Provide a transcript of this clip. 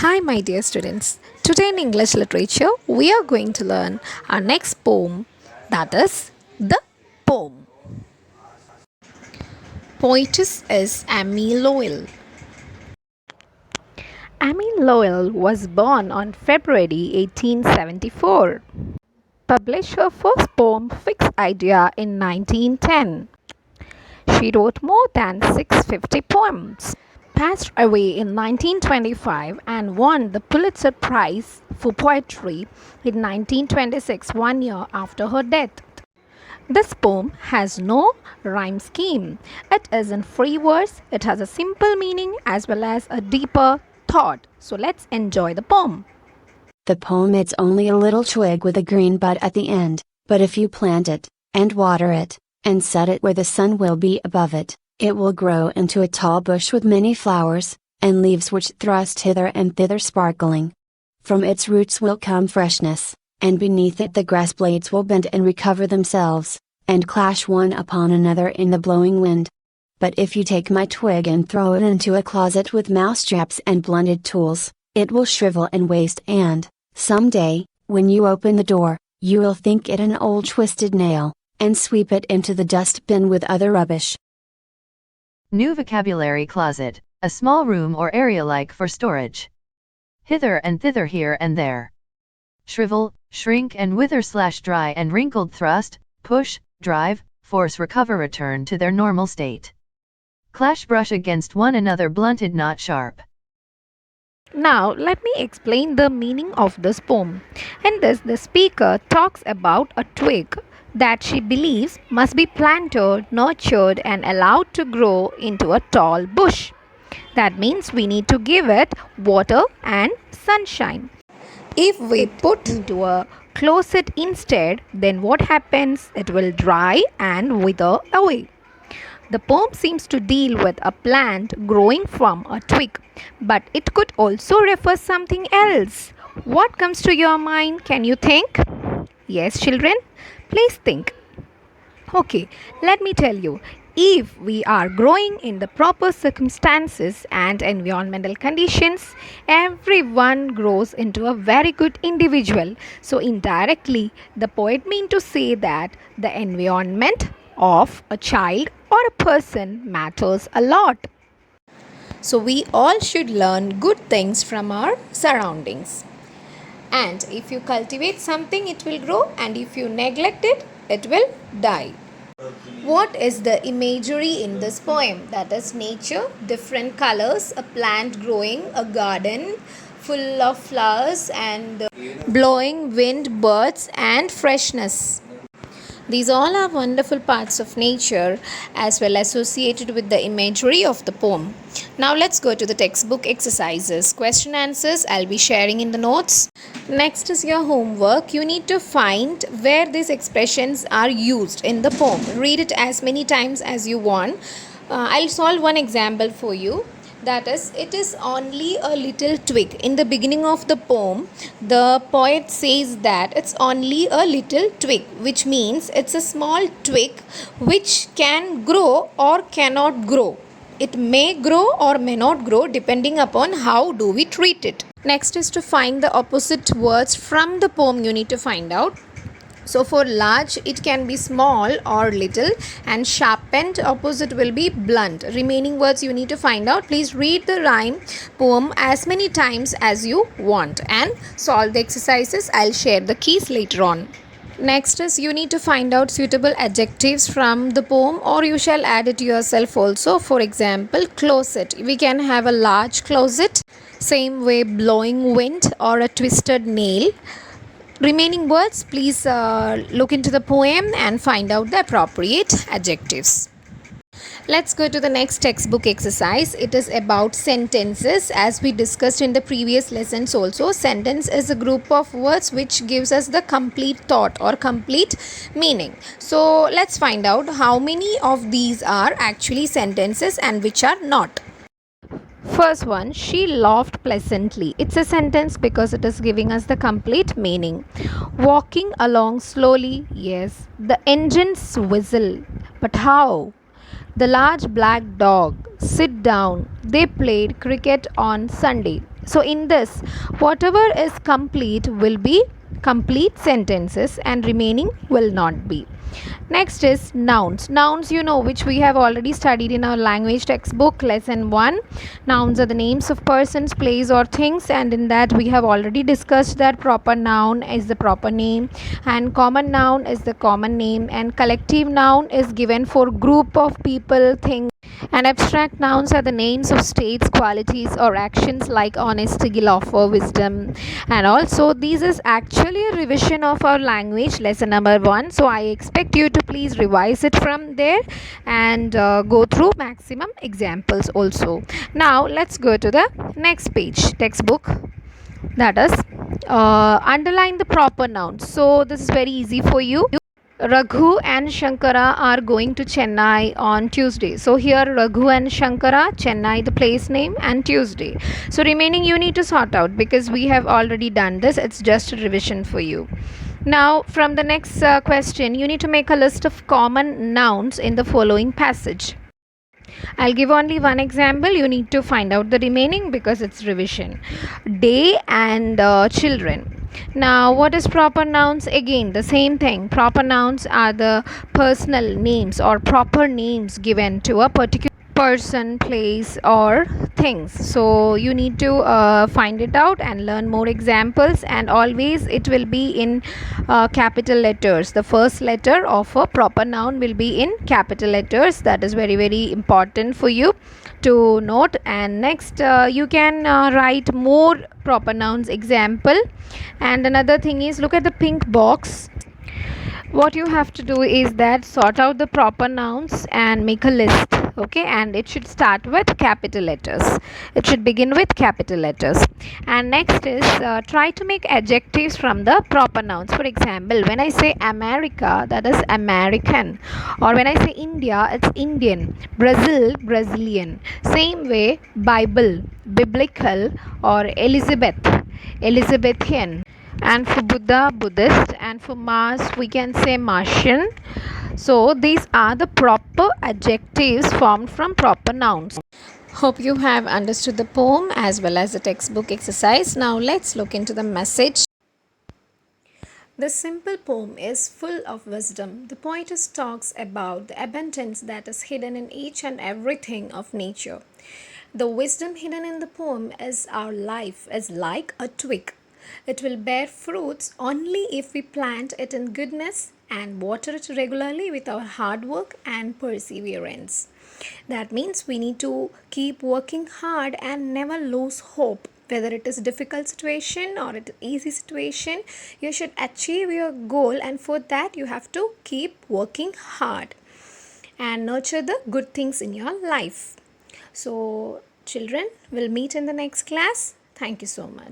Hi, my dear students. Today in English literature, we are going to learn our next poem, that is, the poem. Poetess is Amy Lowell. Amy Lowell was born on February 1874. Published her first poem, Fixed Idea, in 1910. She wrote more than 650 poems. Passed away in 1925 and won the Pulitzer Prize for Poetry in 1926, 1 year after her death. This poem has no rhyme scheme. It is in free verse, it has a simple meaning as well as a deeper thought. So let's enjoy the poem. The poem It's only a little twig with a green bud at the end, but if you plant it, and water it, and set it where the sun will be above it, it will grow into a tall bush with many flowers, and leaves which thrust hither and thither sparkling. From its roots will come freshness, and beneath it the grass blades will bend and recover themselves, and clash one upon another in the blowing wind. But if you take my twig and throw it into a closet with mousetraps and blunted tools, it will shrivel and waste and, some day, when you open the door, you will think it an old twisted nail, and sweep it into the dustbin with other rubbish. New vocabulary: closet, a small room or area like for storage. Hither and thither, here and there. Shrivel, shrink and wither / dry and wrinkled, thrust, push, drive, force, recover, return to their normal state. Clash, brush against one another, blunted, not sharp. Now, let me explain the meaning of this poem. In this, the speaker talks about a twig that she believes must be planted, nurtured, and allowed to grow into a tall bush. That means we need to give it water and sunshine. If we put into a closet instead, then what happens? It will dry and wither away. The poem seems to deal with a plant growing from a twig, but it could also refer something else. What comes to your mind? Can you think? Yes, children, please think. Okay, let me tell you. If we are growing in the proper circumstances and environmental conditions, everyone grows into a very good individual. So, indirectly, the poet means to say that the environment of a child or a person matters a lot. So, we all should learn good things from our surroundings. And if you cultivate something, it will grow, and if you neglect it, it will die. What is the imagery in this poem? That is nature, different colors, a plant growing, a garden full of flowers, and blowing wind, birds, and freshness. These all are wonderful parts of nature as well associated with the imagery of the poem. Now let's go to the textbook exercises. Question answers I'll be sharing in the notes. Next is your homework. You need to find where these expressions are used in the poem. Read it as many times as you want. I'll solve one example for you. That is, it is only a little twig. In the beginning of the poem, the poet says that it's only a little twig, which means it's a small twig which can grow or cannot grow. It may grow or may not grow depending upon how do we treat it. Next is to find the opposite words from the poem. You need to find out. So for large, it can be small or little, and sharpened opposite will be blunt. Remaining words you need to find out. Please read the rhyme poem as many times as you want and solve the exercises. I'll share the keys later on. Next is you need to find out suitable adjectives from the poem, or you shall add it yourself also. For example, closet. We can have a large closet. Same way, blowing wind or a twisted nail. Remaining words, please look into the poem and find out the appropriate adjectives. Let's go to the next textbook exercise. It is about sentences. As we discussed in the previous lessons also, sentence is a group of words which gives us the complete thought or complete meaning. So let's find out how many of these are actually sentences and which are not. First one, she laughed pleasantly. It's a sentence because it is giving us the complete meaning. Walking along slowly, yes. The engines whistle. But how? The large black dog. Sit down. They played cricket on Sunday. So in this, whatever is complete will be complete sentences and remaining will not be. Next is nouns. Nouns, you know, which we have already studied in our language textbook, lesson 1. Nouns are the names of persons, place, or things, and in that we have already discussed that proper noun is the proper name, and common noun is the common name, and collective noun is given for group of people, things, and abstract nouns are the names of states, qualities, or actions like honesty, love, or wisdom. And also, this is actually a revision of our language lesson number 1. So, I expect you to please revise it from there and go through maximum examples also. Now, let's go to the next page, textbook. That is, underline the proper nouns. So, this is very easy for you. Raghu and Shankara are going to Chennai on Tuesday. So here Raghu and Shankara, Chennai the place name, and Tuesday. So remaining you need to sort out because we have already done this. It's just a revision for you. Now from the next question, you need to make a list of common nouns in the following passage. I'll give only one example. You need to find out the remaining because it's revision. Day and children. Now, what is proper nouns? Again, the same thing. Proper nouns are the personal names or proper names given to a particular person, place, or things. So you need to find it out and learn more examples, and always it will be in capital letters. The first letter of a proper noun will be in capital letters. That is very very important for you to note. And next you can write more proper nouns example. And another thing is, look at the pink box. What you have to do is that sort out the proper nouns and make a list. Okay, and it should start with capital letters. It should begin with capital letters. And next is try to make adjectives from the proper nouns. For example, when I say America, that is American, or when I say India, it's Indian, Brazil, Brazilian. Same way, Bible, biblical, or Elizabeth, Elizabethan. And for Buddha, Buddhist, and for Mars we can say Martian. So these are the proper adjectives formed from proper nouns. Hope you have understood the poem as well as the textbook exercise. Now let's look into the message. This simple poem is full of wisdom. The poetess talks about the abundance that is hidden in each and everything of nature. The wisdom hidden in the poem is our life is like a twig. It will bear fruits only if we plant it in goodness and water it regularly with our hard work and perseverance. That means we need to keep working hard and never lose hope. Whether it is a difficult situation or an easy situation, you should achieve your goal, and for that you have to keep working hard and nurture the good things in your life. So, children, we'll meet in the next class. Thank you so much.